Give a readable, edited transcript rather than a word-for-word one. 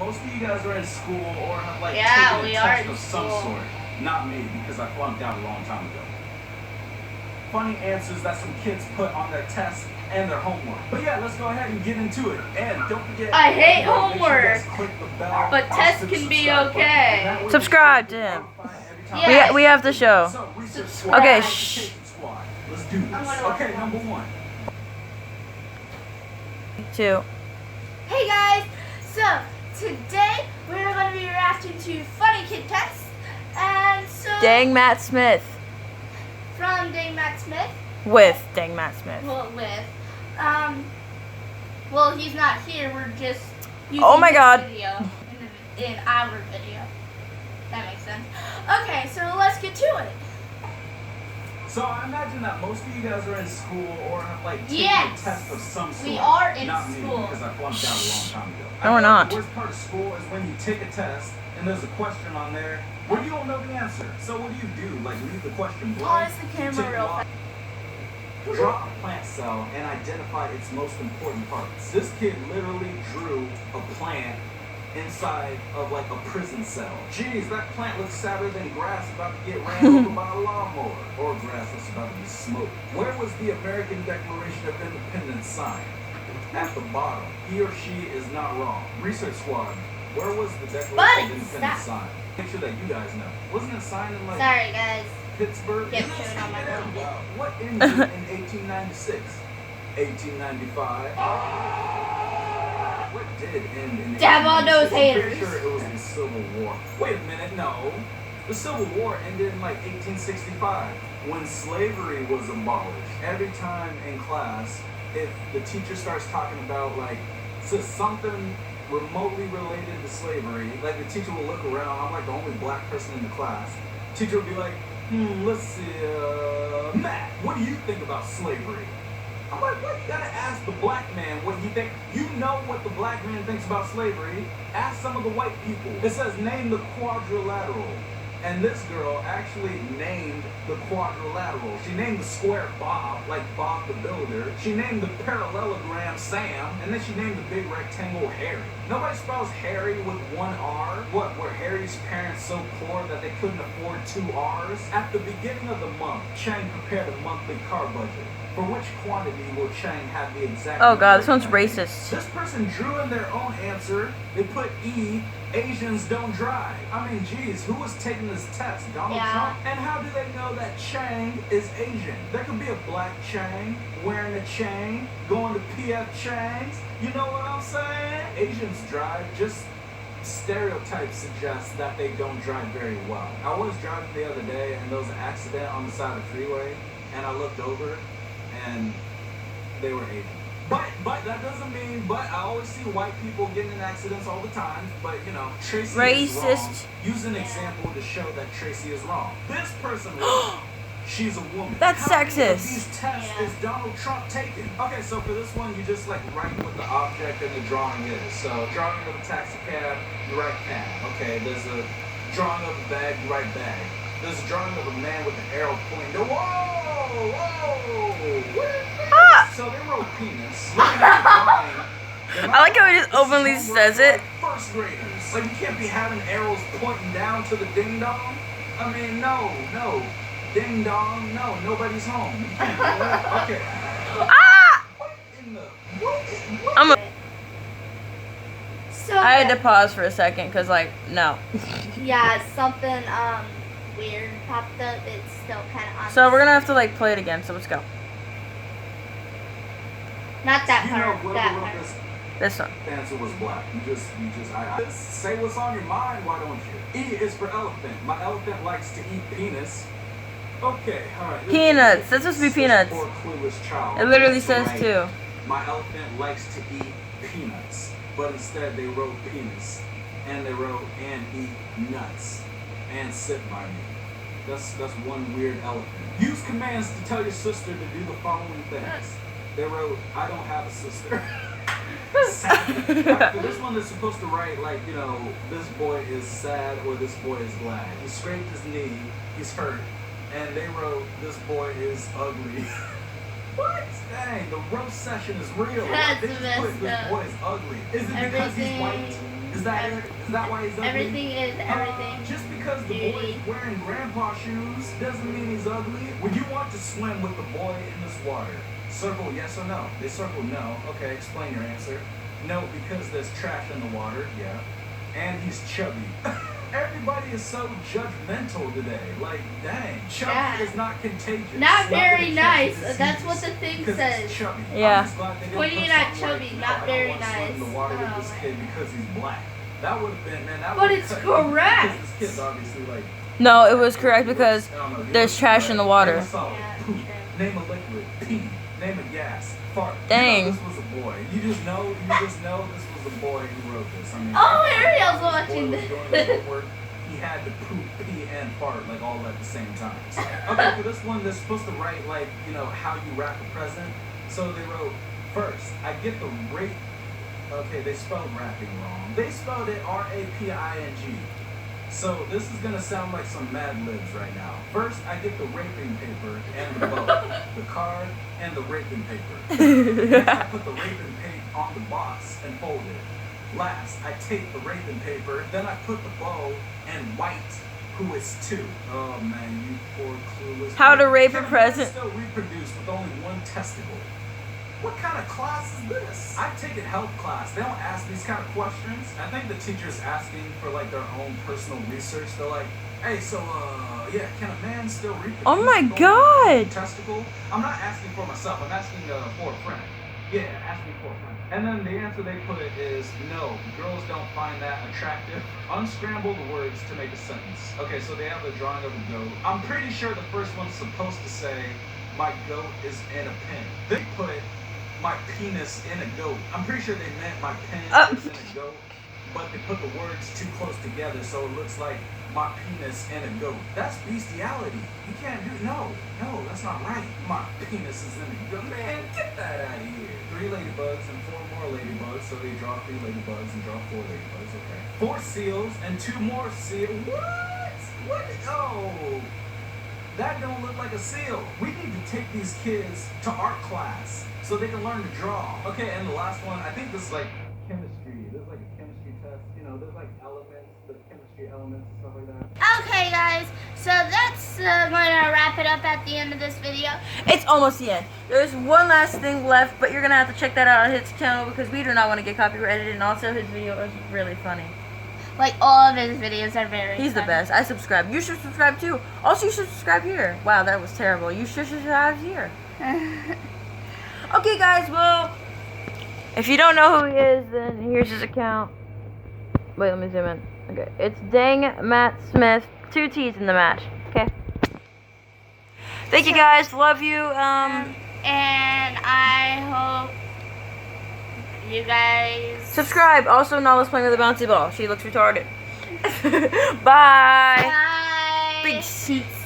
Most of you guys are in school or have like Yeah, taken we a are test in of some school. sort. Not me, because I flunked out a long time ago. Funny answers that some kids put on their tests and their homework. But yeah, let's go ahead and get into it. And don't forget, I hate make sure you guys homework, click the bell, but tests also the can be subscribe button. okay. And that way Subscribe you'll to get him. notified every time Yes. We have the show. So, research Subscribe. Okay, shh. Squad. Let's do this. I'm gonna Okay, watch number one. 2. Hey guys, so today we're going to be reacting to funny kid tests, and so Dangmattsmith. from Dangmattsmith. With Dangmattsmith. Well, he's not here. We're just using Oh my his God. video in our video. That makes sense. Okay, so let's get to it. So I imagine that most of you guys are in school or have like taken Yes. a test of some sort. We are in Not school. me, because I flunked out a long time ago. No, we're not. The worst part of school is when you take a test and there's a question on there where you don't know the answer. So what do? Like leave the question blank? Pause the camera take real off, fast. Draw a plant cell and identify its most important parts. This kid literally drew a plant inside of like a prison cell. Jeez, that plant looks sadder than grass about to get ran over by a lawnmower. Or grass that's about to be smoked. Where was the American Declaration of Independence signed? At the bottom. He or she is not wrong. Research squad, where was the Declaration of Independence signed? Make sure that you guys know. Wasn't it signed in like Sorry, guys. Pittsburgh? Get chewing on my phone. What ended in 1896? 1895? What did end in Damn all those 1896? I'm pretty haters. sure it was the Civil War. Wait a minute, no. The Civil War ended in like 1865 when slavery was abolished. Every time in class, if the teacher starts talking about like something remotely related to slavery, like the teacher will look around, I'm like the only black person in the class. Teacher will be like, let's see, Matt, what do you think about slavery? I'm like, what? You gotta ask the black man what he thinks. You know what the black man thinks about slavery. Ask some of the white people. It says name the quadrilateral. And this girl actually named the quadrilateral. She named the square Bob, like Bob the Builder. She named the parallelogram Sam. And then she named the big rectangle Harry. Nobody spells Harry with one R. What, were Harry's parents so poor that they couldn't afford 2 R's? At the beginning of the month, Chang prepared a monthly car budget. For which quantity will Chang have the exact... Oh god, this one's number? racist. This person drew in their own answer. They put E, Asians don't drive. I mean, geez, who was taking this test? Donald Trump? And how do they know that Chang is Asian? There could be a black Chang wearing a chain, going to PF Chang's. You know what I'm saying? Asians drive, just stereotypes suggest that they don't drive very well. I was driving the other day and there was an accident on the side of the freeway and I looked over and they were Asian. But that doesn't mean, but I always see white people getting in accidents all the time. But you know, Tracy is wrong. Use an example to show that Tracy is wrong. This person wrong. She's a woman. That's How many sexist. of these tests is Donald Trump taking? Okay, so for this one, you just like write what the object in the drawing is. So drawing of a taxi cab, you write cab. Okay, there's a drawing of a bag, you write bag. There's a drawing of a man with an arrow pointing. Whoa! What is this? Ah! So they wrote penis. Looking at the drawing, I like how he just openly says it. like first graders. Like you can't be having arrows pointing down to the ding dong. I mean, no. Ding dong, no, nobody's home. You can't do that. Okay. Ah! What in the what? I'm a So I had to pause for a second because, like, no. yeah, something weird popped up. It's still kind of on. So we're gonna have to like play it again. So let's go. Not that You part. know, That whoever wrote part. this This one. answer was black. I just say what's on your mind, why don't you? E is for elephant. My elephant likes to eat penis. Okay, alright. Peanuts. That's supposed to be peanuts. Poor clueless child. It literally So, says like, too. My elephant likes to eat peanuts. But instead they wrote penis. And they wrote and eat nuts. And sit by me. That's one weird elephant. Use commands to tell your sister to do the following things. They wrote, I don't have a sister. Sad. For this one, they're supposed to write, like, you know, this boy is sad or this boy is glad. He scraped his knee, he's hurt, and they wrote, this boy is ugly. What? Dang, the roast session is real. That's They just put, messed this up. boy is ugly. Is it because he's white? Is that it? Is that why he's ugly? Everything is everything. Just because the boy's wearing grandpa shoes doesn't mean he's ugly. Would you want to swim with the boy in this water? Circle yes or no. They circle no. Okay, explain your answer. No, because there's trash in the water. Yeah. And he's chubby. Everybody is so judgmental today. Like, dang, chubby is not contagious. Not very nice. That's what the thing says. It's chubby. Yeah. I'm just glad they didn't Pointing put at something chubby, like, not I very don't want to swim in the nice. water with Oh, this man. kid because he's black. That would have been, man. That But would've it's cut- correct. Because this kid's obviously like. No, it was correct because I don't know, there's trash in the water. Name a solid, Yeah, poop. true. Name a liquid, pee. Name a gas, fart. Dang. You know this was a boy. You just know this was a boy who wrote this. I mean, Oh, if Ariel's boy watching was this. doing his homework, he had to poop, pee, and fart like all at the same time. Okay, for this one, they're supposed to write like, how you wrap a present. So they wrote, first, I get the rape. Okay, they spelled rapping wrong. They spelled it R-A-P-I-N-G. So this is gonna sound like some Mad Libs right now. First, I get the raping paper and the bow, the card and the raping paper. Next, I put the raping paper on the box and fold it. Last, I take the raping paper, then I put the bow and white, who is two. Oh man, you poor clueless. How to rape a Can man present. still reproduce with only one testicle? What kind of class is this? I've taken health class. They don't ask these kind of questions. I think the teacher's asking for like their own personal research. They're like, hey, so yeah, can a man still reproduce? Oh my with only one God. Testicle? I'm not asking for myself. I'm asking for a friend. Yeah, ask me for a friend. And then the answer they put is no. Girls don't find that attractive. Unscramble the words to make a sentence. Okay, so they have a drawing of a goat. I'm pretty sure the first one's supposed to say, my goat is in a pen. They put my penis in a goat. I'm pretty sure they meant my penis is in a goat, but they put the words too close together so it looks like my penis in a goat. That's bestiality. You can't do no, that's not right. My penis is in a goat. Man, get that out of here. 3 ladybugs and 4 more ladybugs, so they draw 3 ladybugs and draw 4 ladybugs, okay. 4 seals and 2 more seals. What? Oh. That don't look like a seal. We need to take these kids to art class so they can learn to draw. Okay, and the last one, I think this is like chemistry. There's like a chemistry test. There's like elements, the chemistry elements and stuff like that. Okay, guys. So that's gonna wrap it up at the end of this video. It's almost the end. There's one last thing left, but you're gonna have to check that out on his channel because we do not want to get copyrighted, and also his video is really funny. Like, all of his videos are very He's the funny. best. I subscribe. You should subscribe too. Also, you should subscribe here. Wow, that was terrible. You should subscribe here. Okay, guys. Well, if you don't know who he is, then here's his account. Wait, let me zoom in. Okay, it's Dangmattsmith. 2 T's in the match. Okay. Thank you, guys. Love you. And I hope you guys Subscribe. Also, Nala's playing with a bouncy ball. She looks retarded. Bye. Bye. Big seats.